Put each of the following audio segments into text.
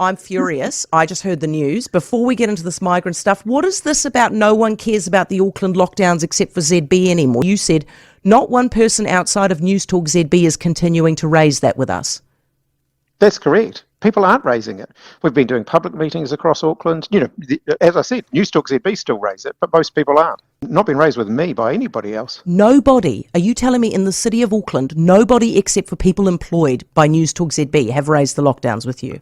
I'm furious. I just heard the news. Before we get into this migrant stuff, what is this about no one cares about the Auckland lockdowns except for ZB anymore? You said not one person outside of News Talk ZB is continuing to raise that with us. That's correct. People aren't raising it. We've been doing public meetings across Auckland. As I said, News Talk ZB still raise it, but most people aren't. Not been raised with me by anybody else. Nobody? Are you telling me in the city of Auckland, nobody except for people employed by News Talk ZB have raised the lockdowns with you?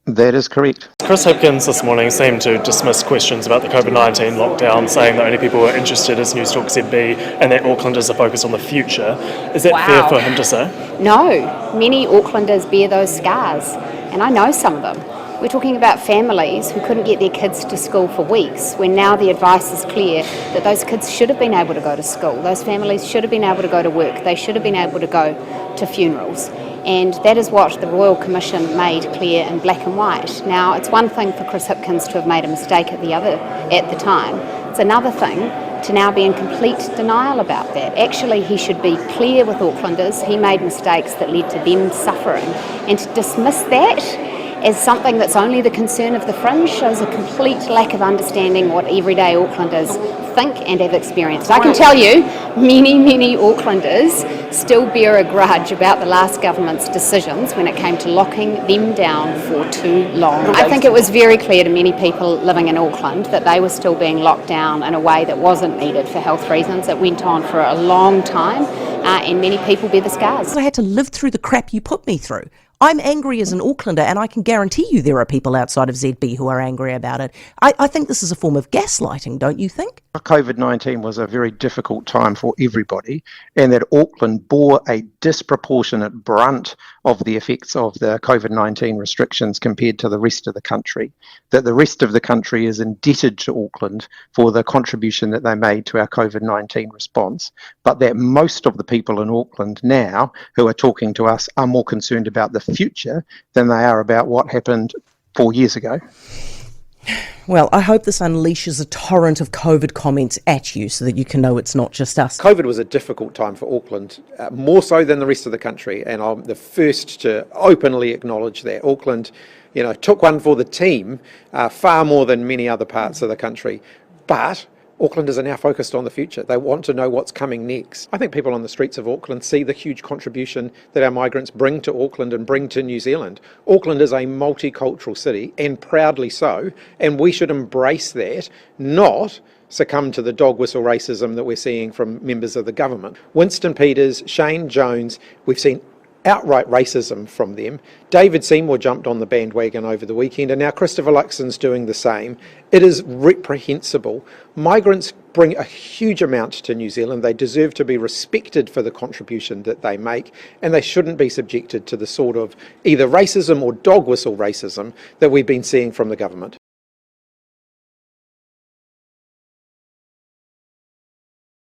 That is correct. Chris Hipkins this morning seemed to dismiss questions about the COVID-19 lockdown, saying the only people who are interested is News Talk ZB and that Auckland is a focus on the future. Is that fair for him to say? No, many Aucklanders bear those scars, and I know some of them. We're talking about families who couldn't get their kids to school for weeks, when now the advice is clear that those kids should have been able to go to school. Those families should have been able to go to work. They should have been able to go to funerals. And that is what the Royal Commission made clear in black and white. Now, it's one thing for Chris Hipkins to have made a mistake at the time. It's another thing to now be in complete denial about that. Actually, he should be clear with Aucklanders. He made mistakes that led to them suffering. And to dismiss that as something that's only the concern of the fringe shows a complete lack of understanding what everyday Aucklanders think and have experienced. I can tell you, many Aucklanders still bear a grudge about the last government's decisions when it came to locking them down for too long. I think it was very clear to many people living in Auckland that they were still being locked down in a way that wasn't needed for health reasons. It went on for a long time, and many people bear the scars. I had to live through the crap you put me through. I'm angry as an Aucklander, and I can guarantee you there are people outside of ZB who are angry about it. I think this is a form of gaslighting, don't you think? COVID-19 was a very difficult time for everybody, and that Auckland bore a disproportionate brunt of the effects of the COVID-19 restrictions compared to the rest of the country. That the rest of the country is indebted to Auckland for the contribution that they made to our COVID-19 response, but that most of the people in Auckland now who are talking to us are more concerned about the future than they are about what happened 4 years ago. Well, I hope this unleashes a torrent of COVID comments at you so that you can know it's not just us. COVID was a difficult time for Auckland, more so than the rest of the country, and I'm the first to openly acknowledge that. Auckland, took one for the team, far more than many other parts of the country, but Aucklanders are now focused on the future. They want to know what's coming next. I think people on the streets of Auckland see the huge contribution that our migrants bring to Auckland and bring to New Zealand. Auckland is a multicultural city, and proudly so, and we should embrace that, not succumb to the dog whistle racism that we're seeing from members of the government. Winston Peters, Shane Jones, we've seen outright racism from them. David Seymour jumped on the bandwagon over the weekend, and now Christopher Luxon's doing the same. It is reprehensible. Migrants bring a huge amount to New Zealand. They deserve to be respected for the contribution that they make, and they shouldn't be subjected to the sort of either racism or dog whistle racism that we've been seeing from the government.